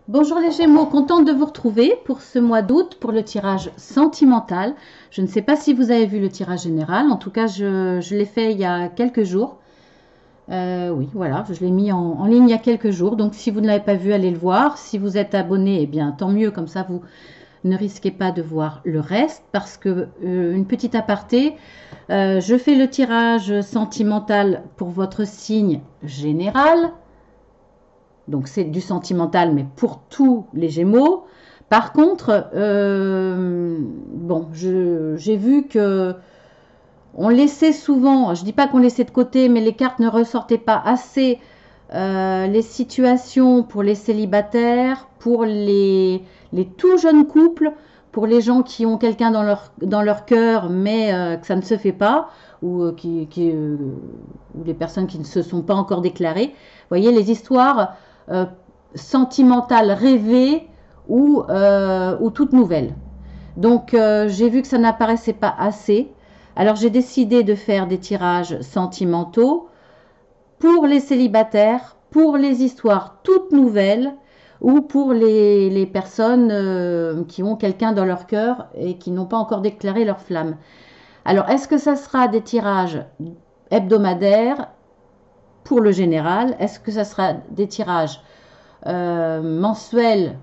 Bonjour les Gémeaux, contente de vous retrouver pour ce mois d'août pour le tirage sentimental. Je ne sais pas si vous avez vu le tirage général, en tout cas je l'ai fait il y a quelques jours. Oui, voilà, je l'ai mis en ligne il y a quelques jours, donc si vous ne l'avez pas vu, allez le voir. Si vous êtes abonné, eh bien tant mieux, comme ça vous ne risquez pas de voir le reste, parce que, une petite aparté, je fais le tirage sentimental pour votre signe général. Donc c'est du sentimental, mais pour tous les Gémeaux. Par contre, bon, j'ai vu que on laissait souvent, je dis pas qu'on laissait de côté, mais les cartes ne ressortaient pas assez les situations pour les célibataires, pour les tout jeunes couples, pour les gens qui ont quelqu'un dans leur cœur, mais que ça ne se fait pas, ou ou les personnes qui ne se sont pas encore déclarées. Vous voyez, les histoires euh, sentimentales rêvées ou toutes nouvelles. Donc j'ai vu que ça n'apparaissait pas assez. Alors j'ai décidé de faire des tirages sentimentaux pour les célibataires, pour les histoires toutes nouvelles ou pour les personnes qui ont quelqu'un dans leur cœur et qui n'ont pas encore déclaré leur flamme. Alors, est-ce que ça sera des tirages hebdomadaires pour le général? Est-ce que ça sera des tirages mensuels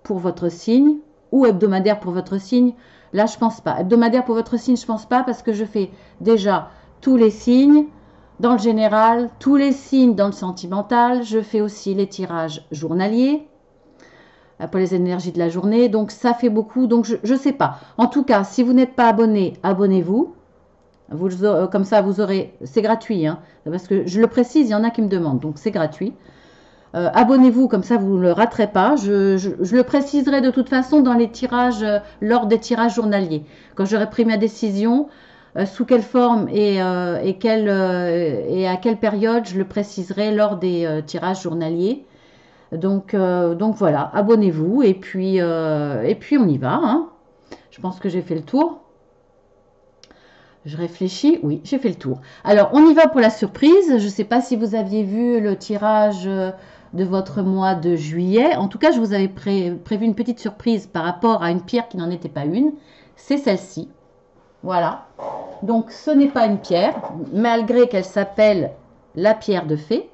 pour votre signe ou hebdomadaires pour votre signe? Là, je pense pas. Hebdomadaire pour votre signe, je pense pas parce que je fais déjà tous les signes dans le général, tous les signes dans le sentimental. Je fais aussi les tirages journaliers pour les énergies de la journée. Donc, ça fait beaucoup. Donc, je ne sais pas. En tout cas, si vous n'êtes pas abonné, abonnez-vous. Comme ça, vous aurez... C'est gratuit, hein, parce que je le précise, il y en a qui me demandent. Donc, c'est gratuit. Abonnez-vous, comme ça vous ne le raterez pas. Je le préciserai de toute façon dans les tirages, lors des tirages journaliers. Quand j'aurai pris ma décision, sous quelle forme et à quelle période, je le préciserai lors des tirages journaliers. Donc voilà, abonnez-vous et puis on y va, hein. Je pense que j'ai fait le tour. Je réfléchis, oui, j'ai fait le tour. Alors, on y va pour la surprise. Je ne sais pas si vous aviez vu le tirage de votre mois de juillet. En tout cas, je vous avais prévu une petite surprise par rapport à une pierre qui n'en était pas une. C'est celle-ci. Voilà. Donc, ce n'est pas une pierre, malgré qu'elle s'appelle la pierre de fée.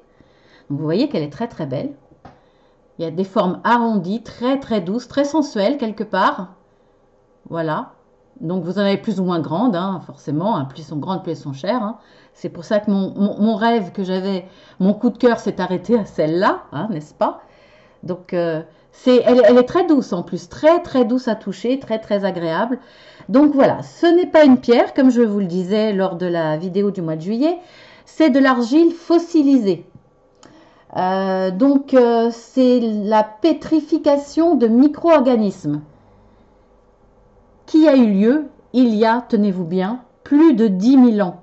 Donc, vous voyez qu'elle est très très belle. Il y a des formes arrondies, très très douces, très sensuelles quelque part. Voilà. Donc vous en avez plus ou moins grandes, hein, forcément. Hein, plus elles sont grandes, plus elles sont chères. Hein. C'est pour ça que mon rêve que j'avais, mon coup de cœur s'est arrêté à celle-là, hein, n'est-ce pas? Donc elle est très douce en plus, très très douce à toucher, très très agréable. Donc voilà, ce n'est pas une pierre, comme je vous le disais lors de la vidéo du mois de juillet, c'est de l'argile fossilisée. C'est la pétrification de micro-organismes qui a eu lieu il y a, tenez-vous bien, plus de 10 000 ans.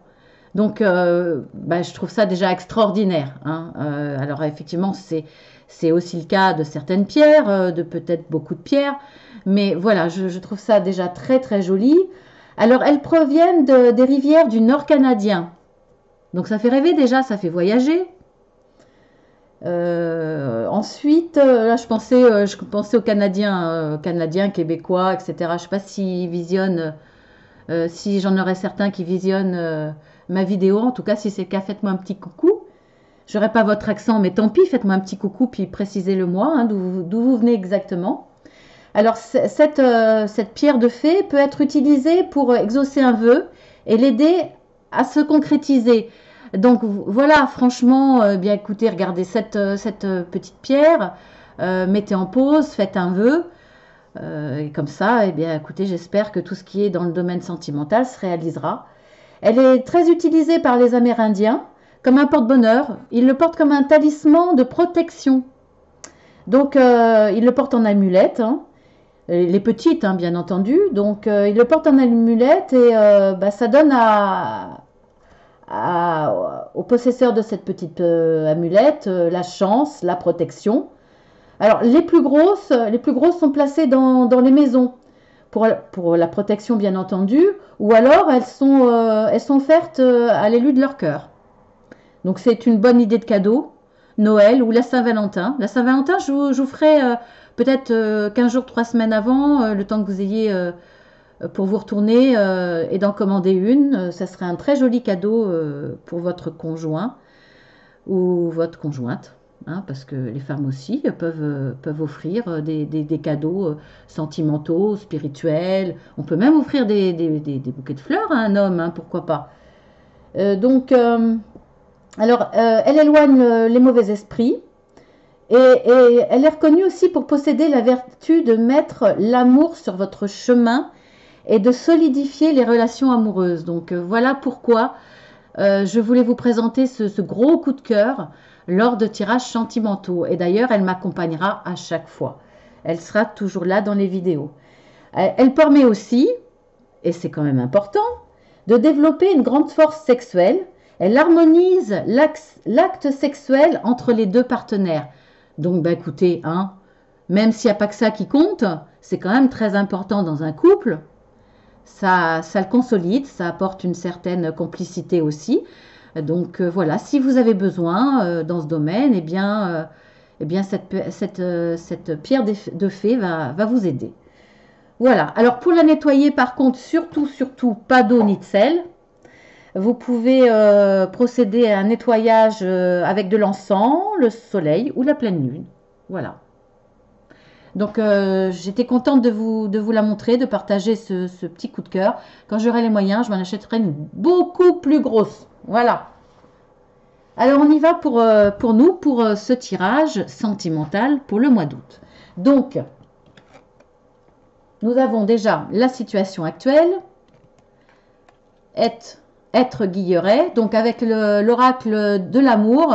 Donc, je trouve ça déjà extraordinaire, hein. Alors, effectivement, c'est aussi le cas de certaines pierres, de peut-être beaucoup de pierres, mais voilà, je trouve ça déjà très très joli. Alors, elles proviennent des rivières du nord canadien. Donc, ça fait rêver déjà, ça fait voyager. Ensuite, là, je pensais aux Canadiens, Québécois, etc. Je ne sais pas s'ils visionnent, si j'en aurais certains qui visionnent ma vidéo. En tout cas, si c'est le cas, faites-moi un petit coucou. J'aurai pas votre accent, mais tant pis, faites-moi un petit coucou, puis précisez-le moi, hein, d'où vous venez exactement. Alors, cette pierre de fée peut être utilisée pour exaucer un vœu et l'aider à se concrétiser. Donc voilà, franchement, bien écoutez, regardez cette petite pierre, mettez en pause, faites un vœu, et comme ça, eh bien écoutez, j'espère que tout ce qui est dans le domaine sentimental se réalisera. Elle est très utilisée par les Amérindiens comme un porte-bonheur. Ils le portent comme un talisman de protection. Donc ils le portent en amulette, hein. Les petites, hein, bien entendu. Donc ils le portent en amulette et ça donne au possesseur de cette petite amulette la chance, la protection. Alors les plus grosses sont placées dans les maisons pour la protection bien entendu, ou alors elles sont offertes à l'élu de leur cœur. Donc c'est une bonne idée de cadeau. Noël ou la Saint-Valentin. La Saint-Valentin, je vous ferai peut-être 15 jours, 3 semaines avant, le temps que vous ayez pour vous retourner et d'en commander une. Ça serait un très joli cadeau pour votre conjoint ou votre conjointe. Hein, parce que les femmes aussi peuvent offrir des cadeaux sentimentaux, spirituels. On peut même offrir des bouquets de fleurs à un homme, hein, pourquoi pas. Alors, elle éloigne les mauvais esprits et elle est reconnue aussi pour posséder la vertu de mettre l'amour sur votre chemin et de solidifier les relations amoureuses. Donc, voilà pourquoi je voulais vous présenter ce gros coup de cœur lors de tirages sentimentaux. Et d'ailleurs, elle m'accompagnera à chaque fois. Elle sera toujours là dans les vidéos. Elle permet aussi, et c'est quand même important, de développer une grande force sexuelle. Elle harmonise l'acte sexuel entre les deux partenaires. Donc, bah, écoutez, hein, même s'il n'y a pas que ça qui compte, c'est quand même très important dans un couple. Ça le consolide, ça apporte une certaine complicité aussi. Donc voilà, si vous avez besoin dans ce domaine, eh bien cette pierre de fée va vous aider. Voilà, alors pour la nettoyer par contre, surtout pas d'eau ni de sel. Vous pouvez procéder à un nettoyage avec de l'encens, le soleil ou la pleine lune. Voilà. Donc j'étais contente de vous la montrer, de partager ce petit coup de cœur. Quand j'aurai les moyens, je m'en achèterai une beaucoup plus grosse. Voilà. Alors on y va pour nous, pour ce tirage sentimental pour le mois d'août. Donc, nous avons déjà la situation actuelle, être Guilleret, donc avec l'oracle de l'amour.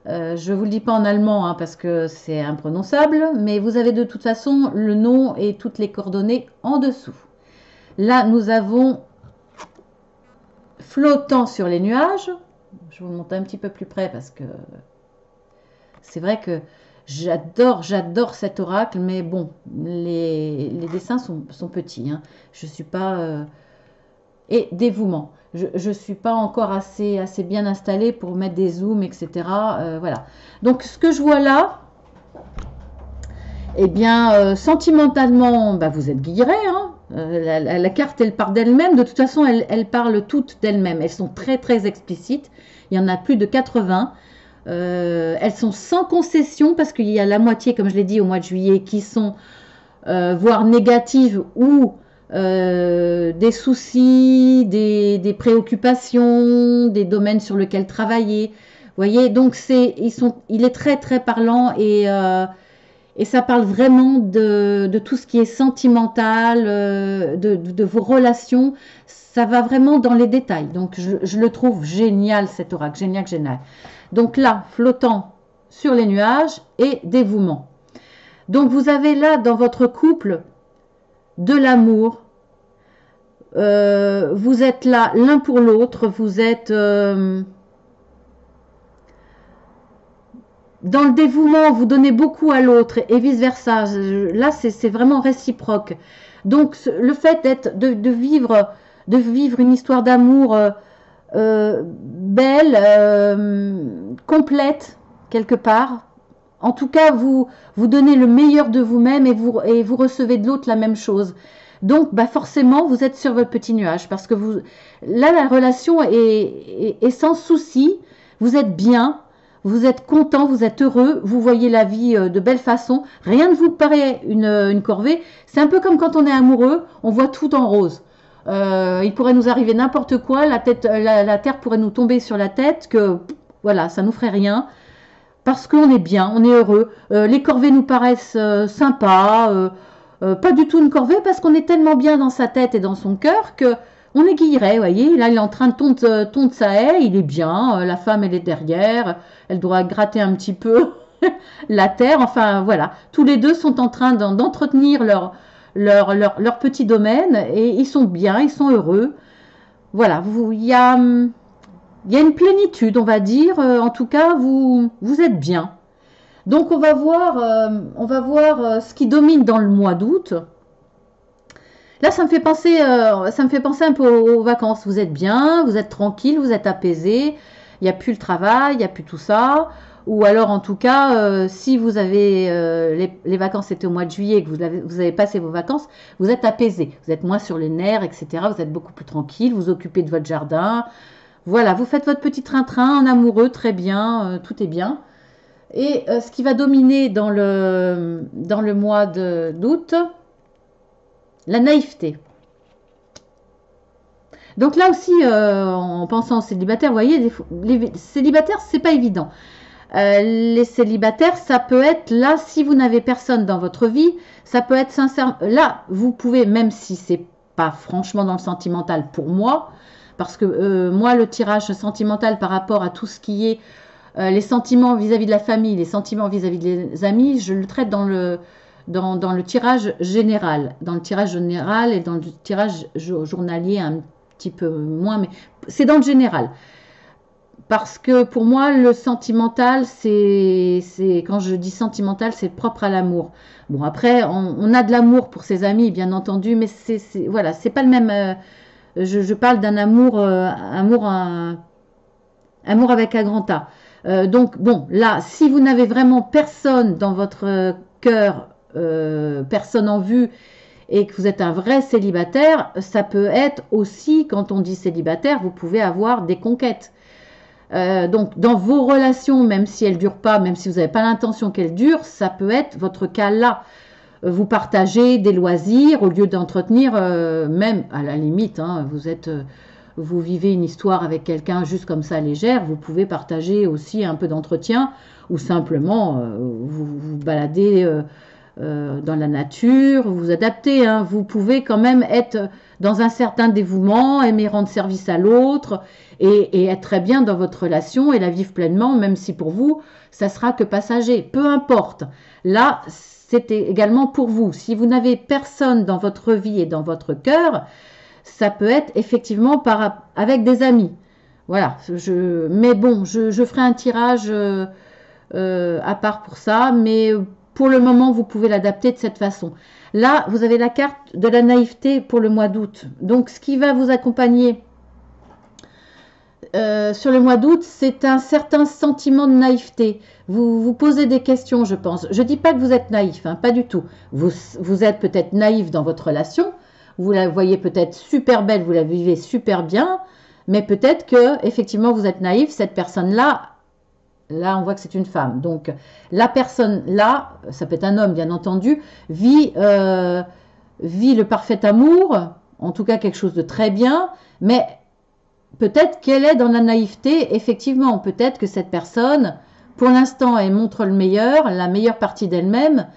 Je ne vous le dis pas en allemand hein, parce que c'est imprononçable, mais vous avez de toute façon le nom et toutes les coordonnées en dessous. Là, nous avons flottant sur les nuages. Je vous monte un petit peu plus près parce que c'est vrai que j'adore cet oracle, mais bon, les dessins sont petits. Hein. Je ne suis pas... et dévouement. Je ne suis pas encore assez bien installée pour mettre des zooms, etc. Voilà. Donc, ce que je vois là, eh bien, sentimentalement, bah, vous êtes Guilleret. Hein. La carte, elle part d'elle-même. De toute façon, elles parlent toutes d'elles-mêmes. Elles sont très explicites. Il y en a plus de 80. Elles sont sans concession parce qu'il y a la moitié, comme je l'ai dit, au mois de juillet, qui sont voire négatives ou des soucis, des préoccupations, des domaines sur lesquels travailler. Vous voyez, donc il est très parlant et ça parle vraiment de tout ce qui est sentimental, de vos relations. Ça va vraiment dans les détails. Donc, je le trouve génial, cet oracle. Génial. Donc là, flottant sur les nuages et dévouement. Donc, vous avez là, dans votre couple, de l'amour. Vous êtes là l'un pour l'autre. Vous êtes... dans le dévouement, vous donnez beaucoup à l'autre et vice-versa. Là, c'est vraiment réciproque. Donc, le fait de vivre une histoire d'amour belle, complète, quelque part. En tout cas, vous donnez le meilleur de vous-même et vous recevez de l'autre la même chose. Donc, bah forcément, vous êtes sur votre petit nuage parce que là, la relation est sans souci. Vous êtes bien. Vous êtes content, vous êtes heureux, vous voyez la vie de belle façon. Rien ne vous paraît une corvée. C'est un peu comme quand on est amoureux, on voit tout en rose. Il pourrait nous arriver n'importe quoi, la terre pourrait nous tomber sur la tête, que voilà, ça nous ferait rien. Parce qu'on est bien, on est heureux. Les corvées nous paraissent sympas. Pas du tout une corvée parce qu'on est tellement bien dans sa tête et dans son cœur que... On est Guilleret, vous voyez, là il est en train de tondre sa haie, il est bien, la femme elle est derrière, elle doit gratter un petit peu la terre, enfin voilà. Tous les deux sont en train d'entretenir leur petit domaine et ils sont bien, ils sont heureux. Voilà, il y a une plénitude, on va dire, en tout cas vous êtes bien. Donc on va voir ce qui domine dans le mois d'août. Là, ça me fait penser un peu aux vacances. Vous êtes bien, vous êtes tranquille, vous êtes apaisé. Il n'y a plus le travail, il n'y a plus tout ça. ou alors en tout cas, si vous avez les vacances étaient au mois de juillet, que vous avez passé vos vacances, vous êtes apaisé, vous êtes moins sur les nerfs, etc. Vous êtes beaucoup plus tranquille, vous occupez de votre jardin. Voilà, vous faites votre petit train-train en amoureux, très bien, tout est bien. Et ce qui va dominer dans le mois d'août, la naïveté. Donc là aussi, en pensant aux célibataires, vous voyez, les célibataires, c'est pas évident. Les célibataires, ça peut être là, si vous n'avez personne dans votre vie, ça peut être sincère. Là, vous pouvez, même si c'est pas franchement dans le sentimental pour moi, parce que moi, le tirage sentimental par rapport à tout ce qui est les sentiments vis-à-vis de la famille, les sentiments vis-à-vis des amis, je le traite dans le tirage général. Dans le tirage général et dans le tirage journalier un petit peu moins, mais c'est dans le général. Parce que pour moi, le sentimental, c'est quand je dis sentimental, c'est propre à l'amour. Bon, après, on a de l'amour pour ses amis, bien entendu, mais voilà, c'est pas le même. Je parle d'un amour, amour avec un grand A. Donc, bon, là, si vous n'avez vraiment personne dans votre cœur, personne en vue, et que vous êtes un vrai célibataire, ça peut être aussi, quand on dit célibataire, vous pouvez avoir des conquêtes. Donc, dans vos relations, même si elles ne durent pas, même si vous n'avez pas l'intention qu'elles durent, ça peut être votre cas là. Vous partagez des loisirs au lieu d'entretenir, même à la limite, hein, vous vivez une histoire avec quelqu'un juste comme ça légère, vous pouvez partager aussi un peu d'entretien ou simplement vous baladez dans la nature, vous adaptez. Hein. Vous pouvez quand même être dans un certain dévouement, aimer rendre service à l'autre et être très bien dans votre relation et la vivre pleinement, même si pour vous, ça sera que passager. Peu importe. Là, c'était également pour vous. Si vous n'avez personne dans votre vie et dans votre cœur, ça peut être effectivement avec des amis. Voilà. Mais bon, je ferai un tirage à part pour ça, mais pour le moment, vous pouvez l'adapter de cette façon. Là, vous avez la carte de la naïveté pour le mois d'août. Donc, ce qui va vous accompagner sur le mois d'août, c'est un certain sentiment de naïveté. Vous vous posez des questions, je pense. Je ne dis pas que vous êtes naïf, hein, pas du tout. Vous êtes peut-être naïf dans votre relation. Vous la voyez peut-être super belle, vous la vivez super bien, mais peut-être que effectivement vous êtes naïf. Cette personne-là, là on voit que c'est une femme. Donc la personne là, ça peut être un homme bien entendu, vit le parfait amour, en tout cas quelque chose de très bien, mais peut-être qu'elle est dans la naïveté, effectivement. Peut-être que cette personne, pour l'instant, elle montre le meilleur, la meilleure partie d'elle-même,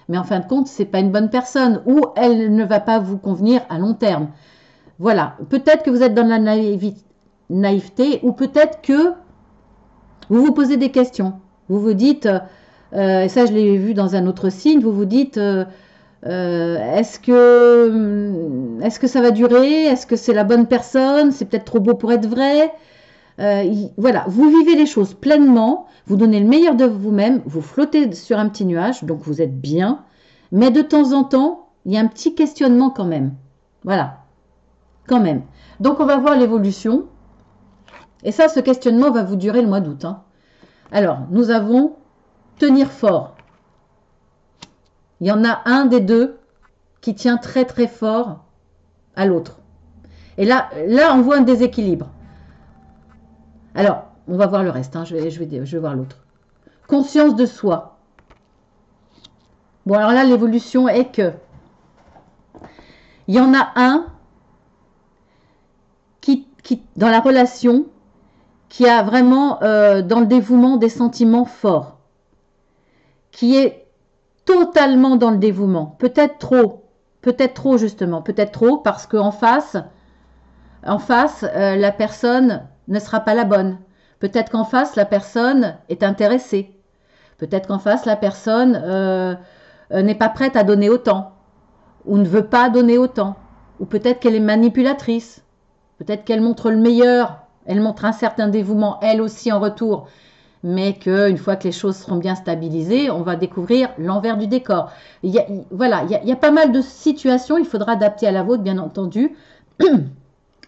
mais en fin de compte, c'est pas une bonne personne ou elle ne va pas vous convenir à long terme. Voilà. Peut-être que vous êtes dans la naïveté ou peut-être que vous vous posez des questions. Vous vous dites, et ça je l'ai vu dans un autre signe, vous vous dites... est-ce que ça va durer? Est-ce que c'est la bonne personne? C'est peut-être trop beau pour être vrai. Voilà, vous vivez les choses pleinement, vous donnez le meilleur de vous-même, vous flottez sur un petit nuage, donc vous êtes bien, mais de temps en temps, il y a un petit questionnement quand même. Voilà, quand même. Donc on va voir l'évolution. Et ça, ce questionnement va vous durer le mois d'août. Hein. Alors, nous avons tenir fort. Il y en a un des deux qui tient très très fort à l'autre. Et là, on voit un déséquilibre. Alors, on va voir le reste. Hein. Je vais voir l'autre. Conscience de soi. Bon, alors là, l'évolution est que il y en a un qui dans la relation, qui a vraiment dans le dévouement des sentiments forts, qui est totalement dans le dévouement, peut-être trop justement, peut-être trop parce qu'en face, la personne ne sera pas la bonne. Peut-être qu'en face, la personne est intéressée. Peut-être qu'en face, la personne n'est pas prête à donner autant ou ne veut pas donner autant. Ou peut-être qu'elle est manipulatrice. Peut-être qu'elle montre le meilleur. Elle montre un certain dévouement, elle aussi en retour. Mais qu'une fois que les choses seront bien stabilisées, on va découvrir l'envers du décor. Il y a pas mal de situations, il faudra adapter à la vôtre, bien entendu.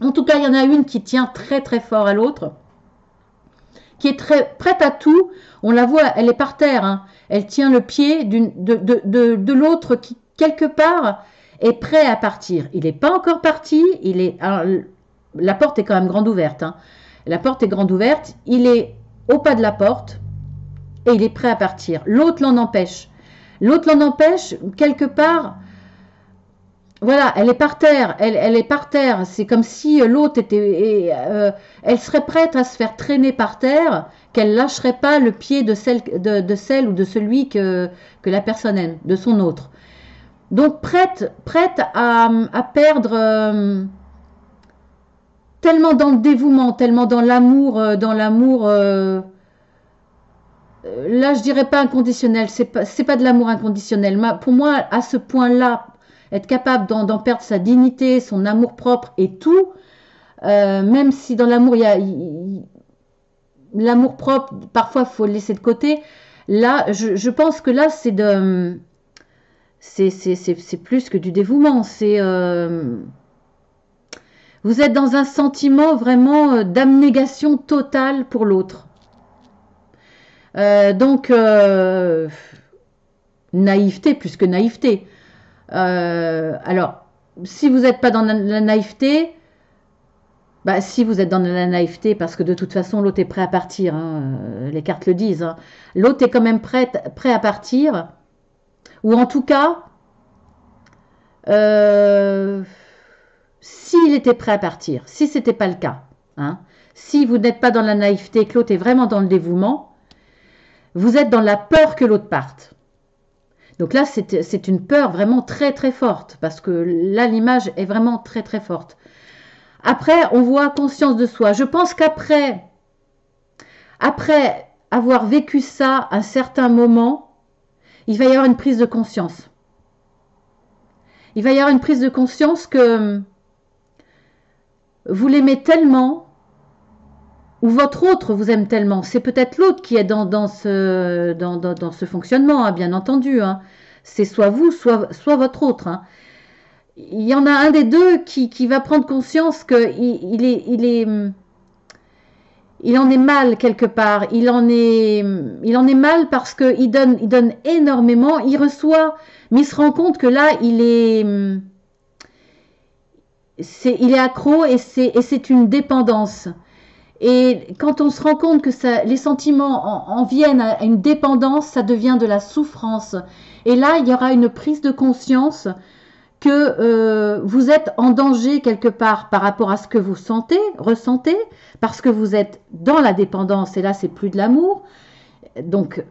En tout cas, il y en a une qui tient très très fort à l'autre, qui est très prête à tout. On la voit, elle est par terre, hein. Elle tient le pied de l'autre qui, quelque part, est prêt à partir. Il n'est pas encore parti, alors, la porte est quand même grande ouverte, hein. La porte est grande ouverte, il est au pas de la porte et il est prêt à partir. L'autre l'en empêche. L'autre l'en empêche, quelque part, voilà, elle est par terre, elle est par terre. C'est comme si l'autre était, elle serait prête à se faire traîner par terre, qu'elle lâcherait pas le pied de celle ou de celui que la personne aime, de son autre. Donc prête à perdre tellement dans le dévouement, tellement dans l'amour, là je dirais pas inconditionnel, c'est pas de l'amour inconditionnel. Pour moi, à ce point-là, être capable d'en perdre sa dignité, son amour propre et tout, même si dans l'amour il y a l'amour propre, parfois il faut le laisser de côté. Là, je pense que là c'est plus que du dévouement. Vous êtes dans un sentiment vraiment d'abnégation totale pour l'autre. Donc, naïveté plus que naïveté. Alors, si vous n'êtes pas dans la naïveté, bah, si vous êtes dans la naïveté, parce que de toute façon, l'autre est prêt à partir, hein, les cartes le disent, hein. L'autre est quand même prêt à partir, ou en tout cas, s'il était prêt à partir, si ce n'était pas le cas, hein, si vous n'êtes pas dans la naïveté, que l'autre est vraiment dans le dévouement, vous êtes dans la peur que l'autre parte. Donc là, c'est une peur vraiment très très forte, parce que là, l'image est vraiment très très forte. Après, on voit conscience de soi. Je pense qu'après avoir vécu ça un certain moment, il va y avoir une prise de conscience. Il va y avoir une prise de conscience que vous l'aimez tellement, ou votre autre vous aime tellement. C'est peut-être l'autre qui est dans ce fonctionnement, hein, bien entendu, hein. C'est soit vous, soit votre autre, hein. Il y en a un des deux qui va prendre conscience qu'il en est mal quelque part. Il en est mal parce qu'il donne énormément, il reçoit, mais il se rend compte que là, il est accro et c'est une dépendance. Et quand on se rend compte que les sentiments en viennent à une dépendance, ça devient de la souffrance. Et là, il y aura une prise de conscience que vous êtes en danger quelque part par rapport à ce que vous ressentez, parce que vous êtes dans la dépendance, et là, c'est plus de l'amour. Donc,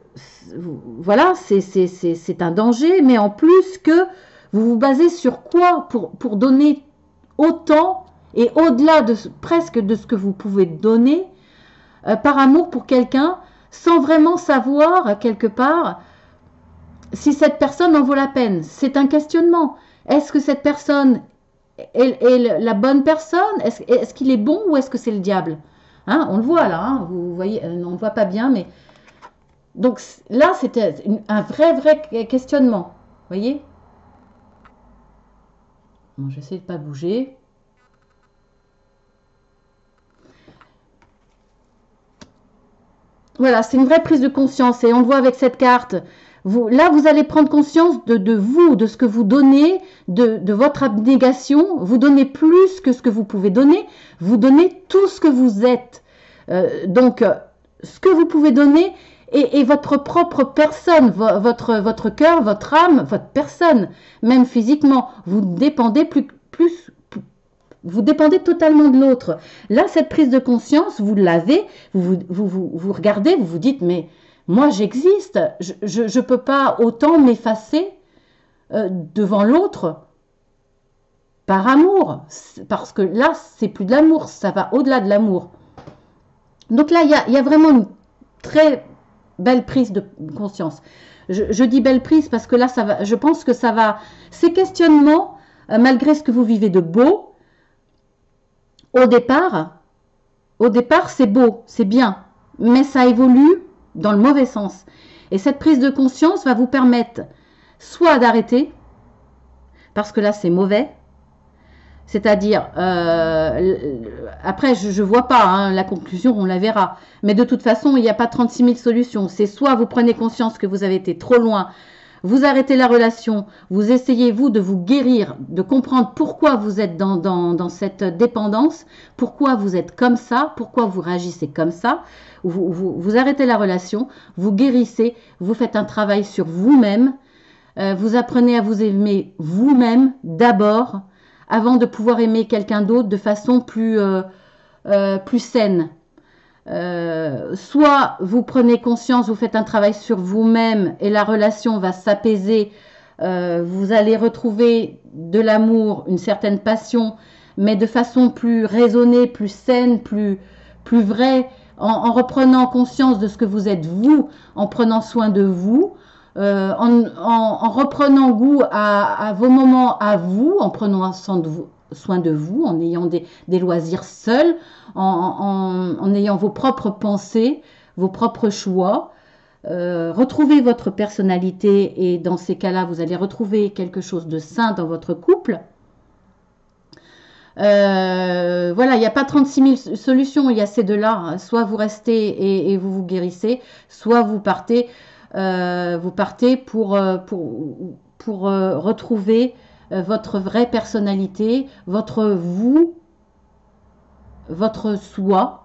voilà, c'est un danger, mais en plus que vous vous basez sur quoi pour donner autant et au-delà presque de ce que vous pouvez donner par amour pour quelqu'un, sans vraiment savoir quelque part si cette personne en vaut la peine. C'est un questionnement. Est-ce que cette personne est la bonne personne? Est-ce qu'il est bon ou est-ce que c'est le diable? Hein, on le voit là, hein, vous voyez, on ne le voit pas bien, mais... Donc là, c'était un vrai questionnement. Vous voyez? Bon, j'essaie de ne pas bouger. Voilà, c'est une vraie prise de conscience et on le voit avec cette carte. Là, vous allez prendre conscience de vous, de ce que vous donnez, de votre abnégation. Vous donnez plus que ce que vous pouvez donner. Vous donnez tout ce que vous êtes. Donc, ce que vous pouvez donner et votre propre personne, votre cœur, votre âme, votre personne, même physiquement. Vous dépendez vous dépendez totalement de l'autre. Là, cette prise de conscience, vous l'avez, vous regardez, vous vous dites, mais moi j'existe, je ne peux pas autant m'effacer devant l'autre par amour, parce que là, c'est plus de l'amour, ça va au-delà de l'amour. Donc là, il y a vraiment une très belle prise de conscience. Je dis belle prise parce que là, je pense que ça va, ces questionnements, malgré ce que vous vivez de beau, au départ, c'est beau, c'est bien, mais ça évolue dans le mauvais sens. Et cette prise de conscience va vous permettre soit d'arrêter, parce que là c'est mauvais, C'est-à-dire, après, je ne vois pas hein, la conclusion, on la verra. Mais de toute façon, il n'y a pas 36 000 solutions. C'est soit vous prenez conscience que vous avez été trop loin, vous arrêtez la relation, vous essayez, vous, de vous guérir, de comprendre pourquoi vous êtes dans cette dépendance, pourquoi vous êtes comme ça, pourquoi vous réagissez comme ça. Vous arrêtez la relation, vous guérissez, vous faites un travail sur vous-même, vous apprenez à vous aimer vous-même d'abord, avant de pouvoir aimer quelqu'un d'autre de façon plus saine. Soit vous prenez conscience, vous faites un travail sur vous-même et la relation va s'apaiser, vous allez retrouver de l'amour, une certaine passion, mais de façon plus raisonnée, plus saine, plus vraie, en reprenant conscience de ce que vous êtes vous, en prenant soin de vous, en reprenant goût à vos moments à vous, en prenant soin de vous, en ayant des loisirs seuls, en ayant vos propres pensées, vos propres choix. Retrouvez votre personnalité et dans ces cas-là, vous allez retrouver quelque chose de sain dans votre couple. Voilà, il n'y a pas 36 000 solutions, il y a ces deux-là. Soit vous restez et vous vous guérissez, soit vous partez pour retrouver votre vraie personnalité, votre vous, votre soi.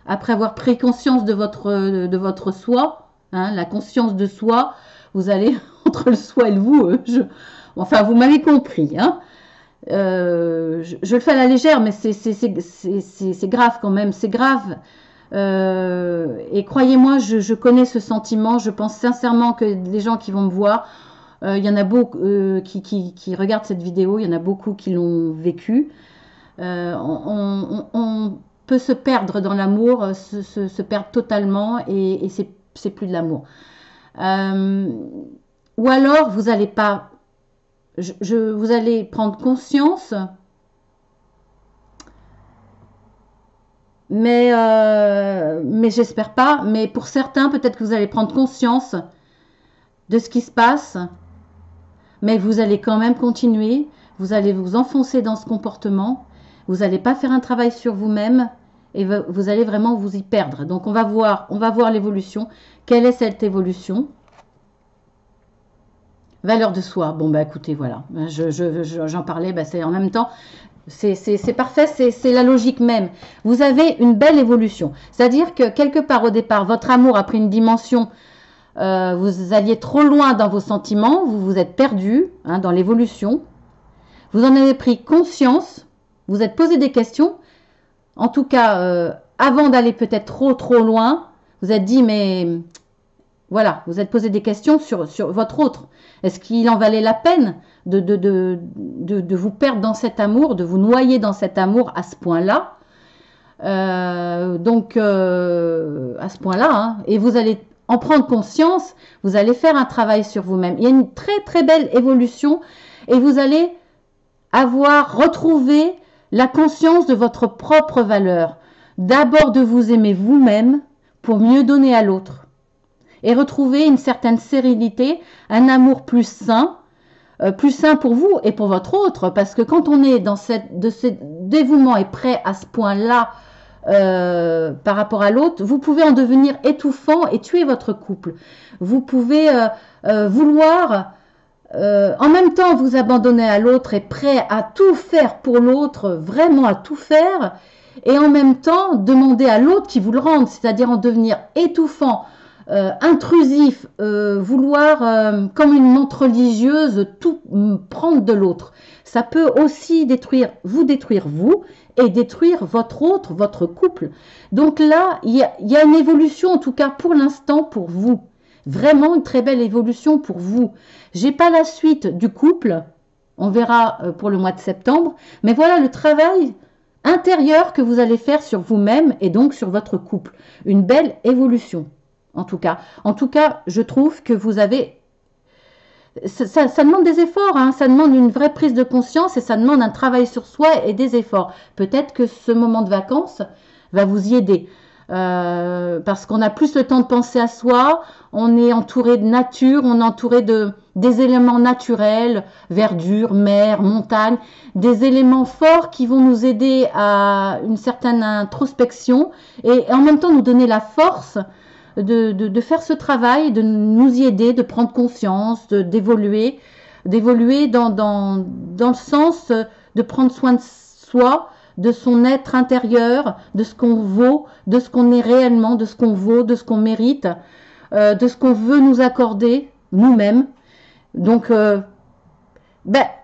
Après avoir pris conscience de votre soi, hein, la conscience de soi, vous allez entre le soi et le vous. Enfin, vous m'avez compris. Hein. Je le fais à la légère, mais c'est grave quand même. C'est grave. Et croyez-moi, je connais ce sentiment. Je pense sincèrement que les gens qui vont me voir, il y en a beaucoup qui regardent cette vidéo, il y en a beaucoup qui l'ont vécu. On peut se perdre dans l'amour, se perdre totalement et c'est plus de l'amour. Ou alors vous allez pas, vous allez prendre conscience. Mais j'espère pas. Mais pour certains, peut-être que vous allez prendre conscience de ce qui se passe. Mais vous allez quand même continuer. Vous allez vous enfoncer dans ce comportement. Vous n'allez pas faire un travail sur vous-même. Et vous allez vraiment vous y perdre. Donc on va voir l'évolution. Quelle est cette évolution? Valeur de soi. Bon, bah écoutez, voilà. J'en parlais, bah, c'est en même temps... C'est parfait, c'est la logique même. Vous avez une belle évolution. C'est-à-dire que quelque part au départ, votre amour a pris une dimension, vous alliez trop loin dans vos sentiments, vous vous êtes perdu hein, dans l'évolution. Vous en avez pris conscience, vous êtes posé des questions. En tout cas, avant d'aller peut-être trop loin, vous êtes dit, mais voilà, vous êtes posé des questions sur votre autre. Est-ce qu'il en valait la peine de vous perdre dans cet amour, de vous noyer dans cet amour à ce point-là à ce point-là, hein, et vous allez en prendre conscience, vous allez faire un travail sur vous-même. Il y a une très très belle évolution et vous allez avoir retrouvé la conscience de votre propre valeur. D'abord de vous aimer vous-même pour mieux donner à l'autre. Et retrouver une certaine sérénité, un amour plus sain pour vous et pour votre autre, parce que quand on est dans ce dévouement et prêt à ce point-là par rapport à l'autre, vous pouvez en devenir étouffant et tuer votre couple. Vous pouvez vouloir en même temps vous abandonner à l'autre et prêt à tout faire pour l'autre, vraiment à tout faire, et en même temps demander à l'autre qui vous le rende, c'est-à-dire en devenir étouffant, intrusif, vouloir comme une montre religieuse tout prendre de l'autre. Ça peut aussi détruire vous et détruire votre autre, votre couple. Donc là, il y a une évolution en tout cas pour l'instant pour vous. Vraiment une très belle évolution pour vous. J'ai pas la suite du couple, on verra pour le mois de septembre, mais voilà le travail intérieur que vous allez faire sur vous-même et donc sur votre couple. Une belle évolution. En tout cas, je trouve que vous avez... Ça demande des efforts, hein, ça demande une vraie prise de conscience et ça demande un travail sur soi et des efforts. Peut-être que ce moment de vacances va vous y aider. Parce qu'on a plus le temps de penser à soi, on est entouré de nature, on est entouré de des éléments naturels, verdure, mer, montagne, des éléments forts qui vont nous aider à une certaine introspection et en même temps nous donner la force de faire ce travail, de nous y aider, de prendre conscience, d'évoluer dans le sens de prendre soin de soi, de son être intérieur, de ce qu'on vaut, de ce qu'on est réellement, de ce qu'on vaut, de ce qu'on mérite, de ce qu'on veut nous accorder nous-mêmes. Donc,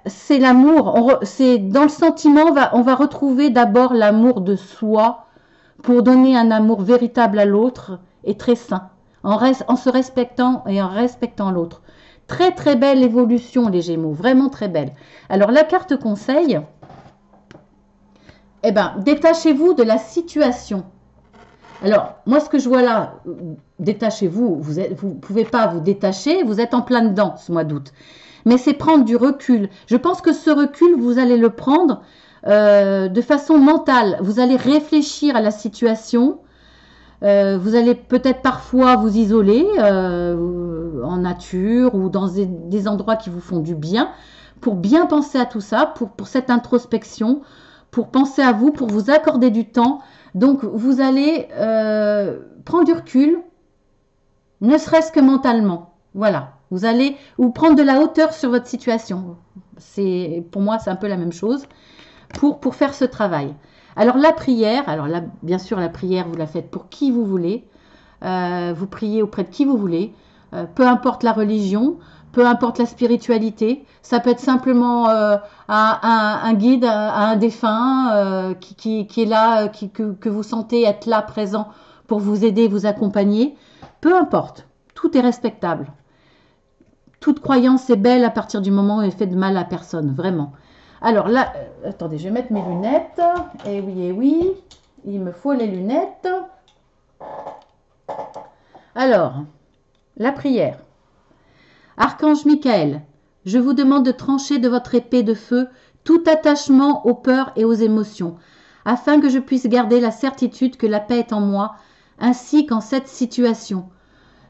c'est l'amour. C'est dans le sentiment, on va retrouver d'abord l'amour de soi pour donner un amour véritable à l'autre et très sain, en se respectant et en respectant l'autre. Très très belle évolution les Gémeaux, vraiment très belle. Alors la carte conseil, détachez-vous de la situation. Alors moi ce que je vois là, détachez-vous, vous ne pouvez pas vous détacher, vous êtes en plein dedans ce mois d'août. Mais c'est prendre du recul. Je pense que ce recul, vous allez le prendre de façon mentale. Vous allez réfléchir à la situation. Vous allez peut-être parfois vous isoler en nature ou dans des endroits qui vous font du bien pour bien penser à tout ça, pour cette introspection, pour penser à vous, pour vous accorder du temps. Donc vous allez prendre du recul, ne serait-ce que mentalement. Voilà, vous allez vous prendre de la hauteur sur votre situation. Pour moi, c'est un peu la même chose pour faire ce travail. Alors la prière, alors là, bien sûr, la prière, vous la faites pour qui vous voulez. Vous priez auprès de qui vous voulez. Peu importe la religion, peu importe la spiritualité. Ça peut être simplement un guide, un défunt qui est là, que vous sentez être là, présent pour vous aider, vous accompagner. Peu importe, tout est respectable. Toute croyance est belle à partir du moment où elle fait de mal à personne, vraiment. Alors là, attendez, je vais mettre mes lunettes. Eh oui, il me faut les lunettes. Alors, la prière. Archange Michael, je vous demande de trancher de votre épée de feu tout attachement aux peurs et aux émotions, afin que je puisse garder la certitude que la paix est en moi, ainsi qu'en cette situation.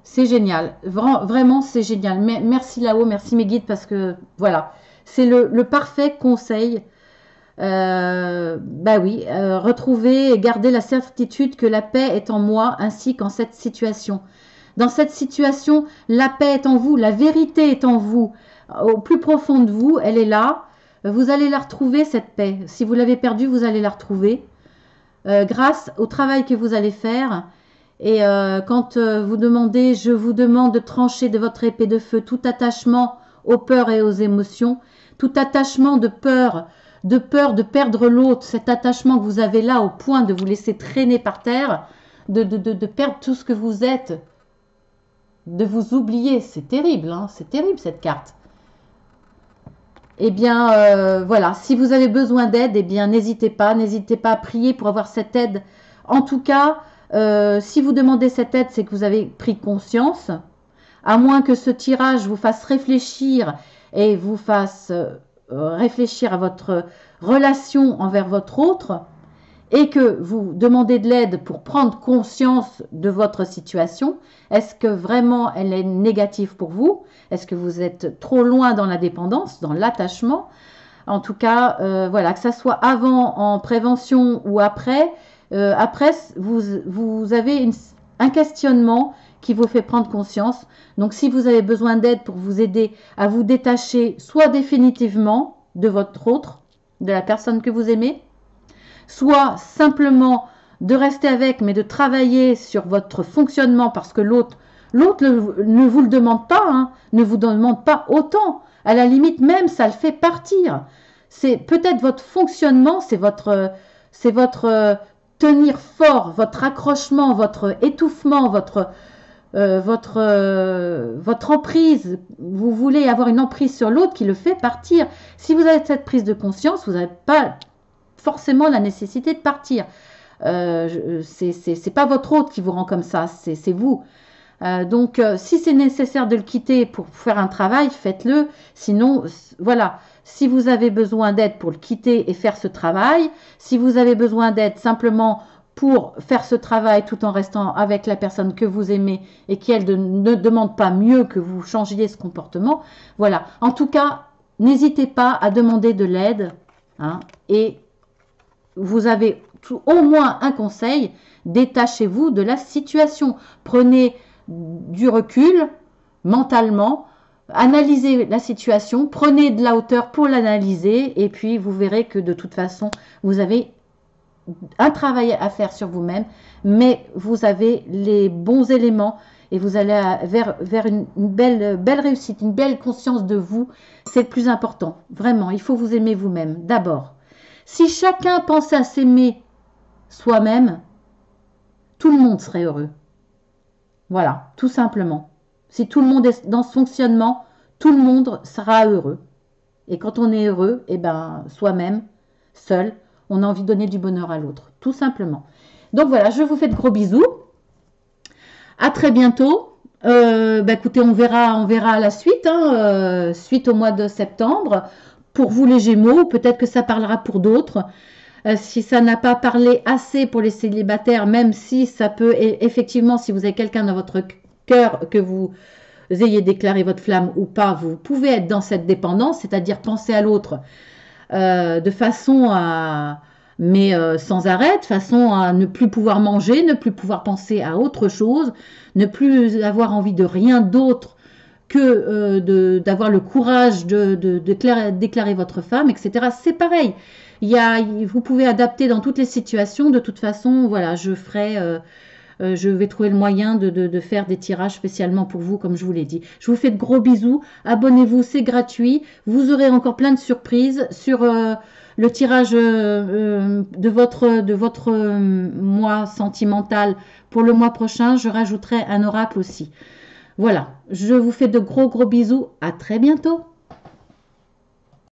C'est génial, vraiment c'est génial. Merci là-haut, merci mes guides, parce que voilà, c'est le parfait conseil. Retrouver et garder la certitude que la paix est en moi ainsi qu'en cette situation. Dans cette situation, la paix est en vous, la vérité est en vous. Au plus profond de vous, elle est là. Vous allez la retrouver, cette paix. Si vous l'avez perdue, vous allez la retrouver grâce au travail que vous allez faire. Et quand vous demandez, je vous demande de trancher de votre épée de feu tout attachement aux peurs et aux émotions, tout attachement de peur de perdre l'autre, cet attachement que vous avez là au point de vous laisser traîner par terre, de perdre tout ce que vous êtes, de vous oublier. C'est terrible, hein, c'est terrible cette carte. Eh bien, voilà, si vous avez besoin d'aide, eh bien, n'hésitez pas à prier pour avoir cette aide. En tout cas, si vous demandez cette aide, c'est que vous avez pris conscience, à moins que ce tirage vous fasse réfléchir et vous fasse réfléchir à votre relation envers votre autre et que vous demandez de l'aide pour prendre conscience de votre situation. Est-ce que vraiment elle est négative pour vous? Est-ce que vous êtes trop loin dans la dépendance, dans l'attachement? En tout cas, voilà, que ça soit avant en prévention ou après, vous avez un questionnement qui vous fait prendre conscience. Donc, si vous avez besoin d'aide pour vous aider à vous détacher, soit définitivement de votre autre, de la personne que vous aimez, soit simplement de rester avec, mais de travailler sur votre fonctionnement parce que l'autre ne vous le demande pas, hein, ne vous demande pas autant. À la limite même, ça le fait partir. C'est peut-être votre fonctionnement, c'est votre tenir fort, votre accrochement, votre étouffement, votre emprise. Vous voulez avoir une emprise sur l'autre qui le fait partir. Si vous avez cette prise de conscience, vous n'avez pas forcément la nécessité de partir. C'est pas votre autre qui vous rend comme ça, c'est vous. Donc, si c'est nécessaire de le quitter pour faire un travail, faites-le. Sinon, voilà. Si vous avez besoin d'aide pour le quitter et faire ce travail, si vous avez besoin d'aide simplement pour faire ce travail tout en restant avec la personne que vous aimez et qui, elle, ne demande pas mieux que vous changiez ce comportement. Voilà. En tout cas, n'hésitez pas à demander de l'aide. Hein, et vous avez au moins un conseil, détachez-vous de la situation. Prenez du recul mentalement, analysez la situation, prenez de la hauteur pour l'analyser et puis vous verrez que de toute façon, vous avez un travail à faire sur vous-même, mais vous avez les bons éléments et vous allez vers une belle réussite, une belle conscience de vous. C'est le plus important, vraiment. Il faut vous aimer vous-même d'abord. Si chacun pensait à s'aimer soi-même, tout le monde serait heureux. Voilà, tout simplement. Si tout le monde est dans ce fonctionnement, tout le monde sera heureux. Et quand on est heureux, eh ben, soi-même, seul, on a envie de donner du bonheur à l'autre, tout simplement. Donc voilà, je vous fais de gros bisous. À très bientôt. Écoutez, on verra à la suite, hein, suite au mois de septembre. Pour vous les Gémeaux, peut-être que ça parlera pour d'autres. Si ça n'a pas parlé assez pour les célibataires, même si ça peut, effectivement, si vous avez quelqu'un dans votre cœur, que vous ayez déclaré votre flamme ou pas, vous pouvez être dans cette dépendance, c'est-à-dire penser à l'autre de façon à... mais sans arrêt, de façon à ne plus pouvoir manger, ne plus pouvoir penser à autre chose, ne plus avoir envie de rien d'autre que d'avoir le courage de déclarer votre femme, etc. C'est pareil. Vous pouvez adapter dans toutes les situations. De toute façon, voilà, je vais trouver le moyen de faire des tirages spécialement pour vous, comme je vous l'ai dit. Je vous fais de gros bisous. Abonnez-vous, c'est gratuit. Vous aurez encore plein de surprises sur le tirage de votre mois sentimental pour le mois prochain. Je rajouterai un oracle aussi. Voilà, je vous fais de gros bisous. À très bientôt.